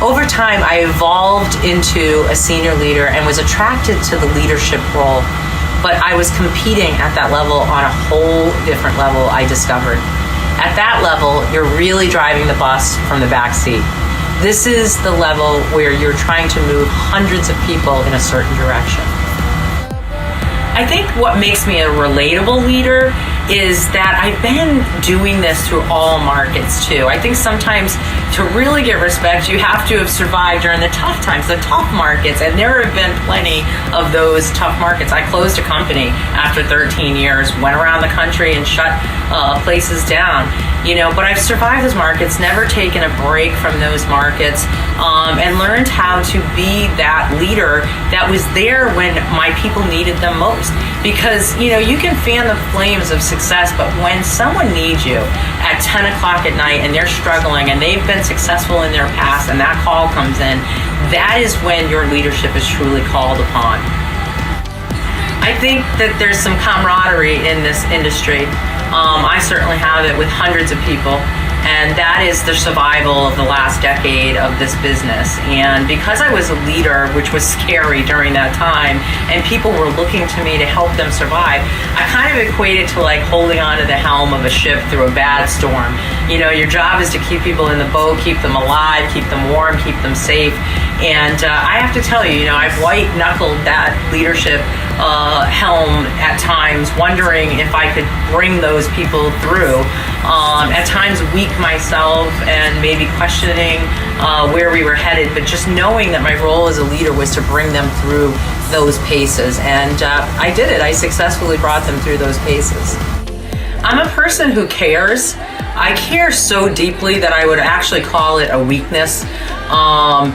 over time, I evolved into a senior leader and was attracted to the leadership role. But I was competing at that level on a whole different level, I discovered. At that level, you're really driving the bus from the back seat. This is the level where you're trying to move hundreds of people in a certain direction. I think what makes me a relatable leader is that I've been doing this through all markets too. I think sometimes to really get respect, you have to have survived during the tough times, the tough markets, and there have been plenty of those tough markets. I closed a company after 13 years, went around the country and shut places down, but I've survived those markets, never taken a break from those markets, and learned how to be that leader that was there when my people needed them most. Because, you can fan the flames of success, but when someone needs you at 10 o'clock at night and they're struggling and they've been successful in their past and that call comes in, that is when your leadership is truly called upon. I think that there's some camaraderie in this industry. I certainly have it with hundreds of people. And that is the survival of the last decade of this business. And because I was a leader, which was scary during that time, and people were looking to me to help them survive, I kind of equated to like holding onto the helm of a ship through a bad storm. Your job is to keep people in the boat, keep them alive, keep them warm, keep them safe. And I have to tell you, I've white-knuckled that leadership helm at times, wondering if I could bring those people through. At times weak myself and maybe questioning where we were headed, but just knowing that my role as a leader was to bring them through those paces. And I did it. I successfully brought them through those paces. I'm a person who cares. I care so deeply that I would actually call it a weakness,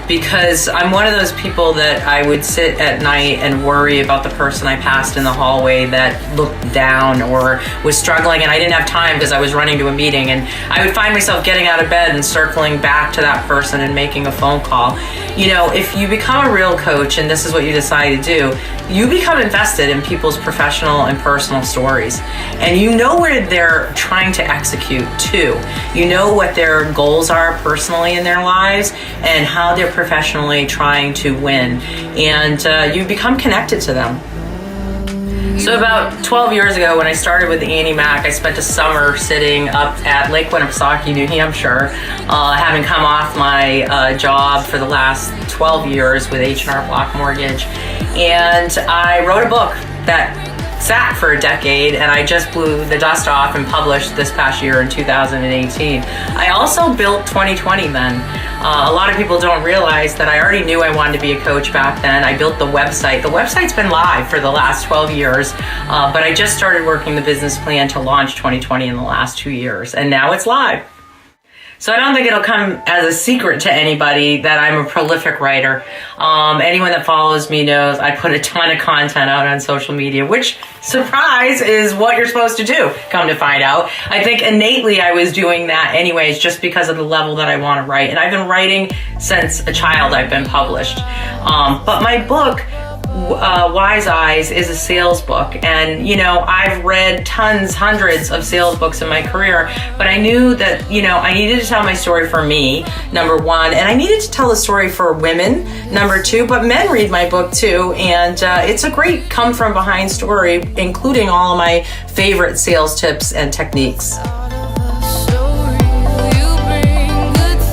because I'm one of those people that I would sit at night and worry about the person I passed in the hallway that looked down or was struggling, and I didn't have time because I was running to a meeting, and I would find myself getting out of bed and circling back to that person and making a phone call. If you become a real coach, and this is what you decide to do, you become invested in people's professional and personal stories, and you know where they're trying to execute too. You know what their goals are personally in their lives and how they're professionally trying to win, and you become connected to them. So about 12 years ago, when I started with Annie Mac, I spent a summer sitting up at Lake Winnipesaukee, New Hampshire, having come off my job for the last 12 years with H&R Block Mortgage. And I wrote a book that sat for a decade, and I just blew the dust off and published this past year in 2018. I also built 2020 then. A lot of people don't realize that I already knew I wanted to be a coach back then. I built the website. The website's been live for the last 12 years, but I just started working the business plan to launch 2020 in the last 2 years, and now it's live. So I don't think it'll come as a secret to anybody that I'm a prolific writer. Anyone that follows me knows I put a ton of content out on social media, which, surprise, is what you're supposed to do, come to find out. I think innately I was doing that anyways, just because of the level that I want to write. And I've been writing since a child. I've been published. But my book, Wise Eyes, is a sales book, and I've read hundreds of sales books in my career, but I knew that I needed to tell my story for me, number one, and I needed to tell a story for women, number two, but men read my book too, and it's a great come from behind story, including all of my favorite sales tips and techniques.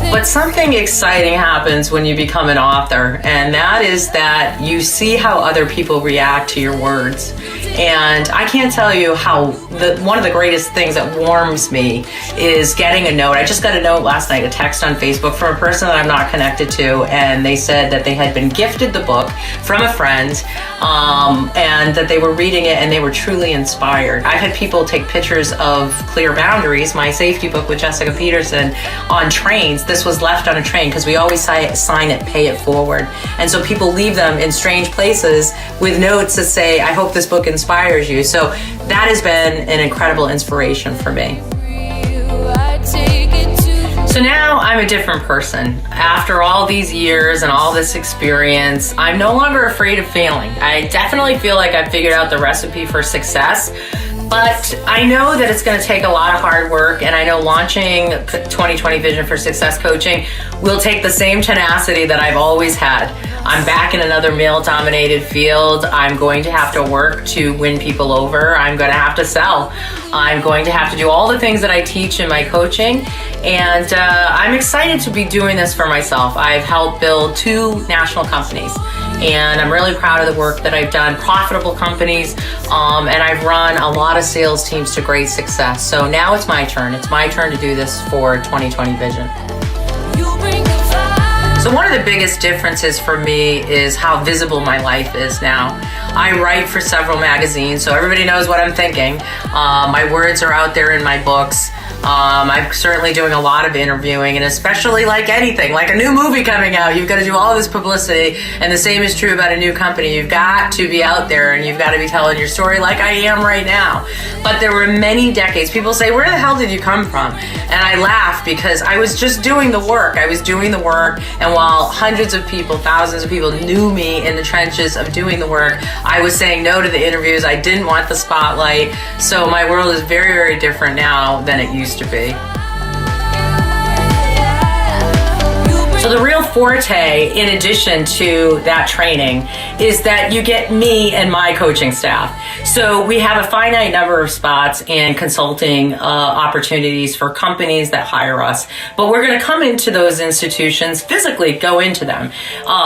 But something exciting happens when you become an author, and that is that you see how other people react to your words. And I can't tell you how one of the greatest things that warms me is getting a note. I just got a note last night, a text on Facebook from a person that I'm not connected to, and they said that they had been gifted the book from a friend, and that they were reading it and they were truly inspired. I've had people take pictures of Clear Boundaries, my safety book with Jessica Peterson, on trains. This was left on a train because we always sign it, pay it forward. And so people leave them in strange places with notes that say, I hope this book inspires you. So that has been an incredible inspiration for me. So now I'm a different person. After all these years and all this experience, I'm no longer afraid of failing. I definitely feel like I've figured out the recipe for success. But I know that it's going to take a lot of hard work, and I know launching 2020 Vision for Success Coaching will take the same tenacity that I've always had. I'm back in another male-dominated field. I'm going to have to work to win people over. I'm going to have to sell. I'm going to have to do all the things that I teach in my coaching, and I'm excited to be doing this for myself. I've helped build 2 national companies, and I'm really proud of the work that I've done, profitable companies, and I've run a lot of sales teams to great success. So now it's my turn. It's my turn to do this for 2020 Vision. So one of the biggest differences for me is how visible my life is now. I write for several magazines, so everybody knows what I'm thinking. My words are out there in my books. I'm certainly doing a lot of interviewing, and especially like anything, like a new movie coming out, you've got to do all this publicity, and the same is true about a new company. You've got to be out there, and you've got to be telling your story like I am right now. But there were many decades. People say, where the hell did you come from? And I laugh because I was just doing the work. I was doing the work, and while hundreds of people, thousands of people knew me in the trenches of doing the work, I was saying no to the interviews. I didn't want the spotlight. So my world is very, very different now than it used to be. So the real forte, in addition to that training, is that you get me and my coaching staff. So we have a finite number of spots and consulting opportunities for companies that hire us. But we're going to come into those institutions, physically go into them,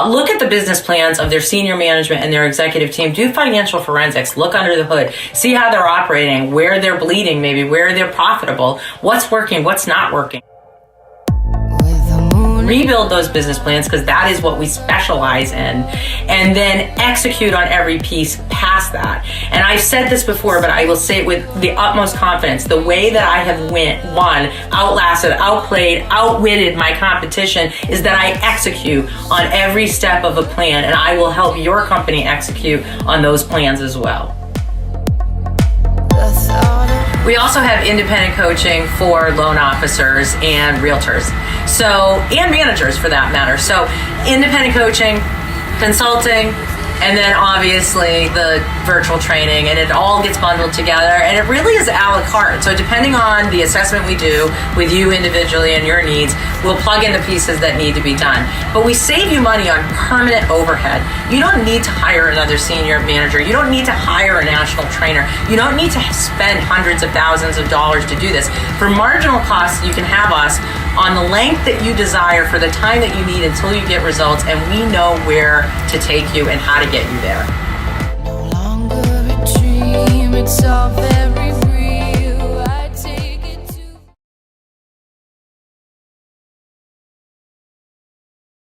look at the business plans of their senior management and their executive team, do financial forensics, look under the hood, see how they're operating, where they're bleeding, maybe where they're profitable, what's working, what's not working. Rebuild those business plans, because that is what we specialize in, and then execute on every piece past that. And I've said this before, but I will say it with the utmost confidence. The way that I have won, outlasted, outplayed, outwitted my competition is that I execute on every step of a plan, and I will help your company execute on those plans as well. We also have independent coaching for loan officers and realtors, and managers for that matter. So independent coaching, consulting, and then obviously the virtual training, and it all gets bundled together, and it really is a la carte. So depending on the assessment we do with you individually and your needs, we'll plug in the pieces that need to be done. But we save you money on permanent overhead. You don't need to hire another senior manager. You don't need to hire a national trainer. You don't need to spend hundreds of thousands of dollars to do this. For marginal costs, you can have us on the length that you desire for the time that you need until you get results, and we know where to take you and how to get you there. No longer a dream, it's all very real.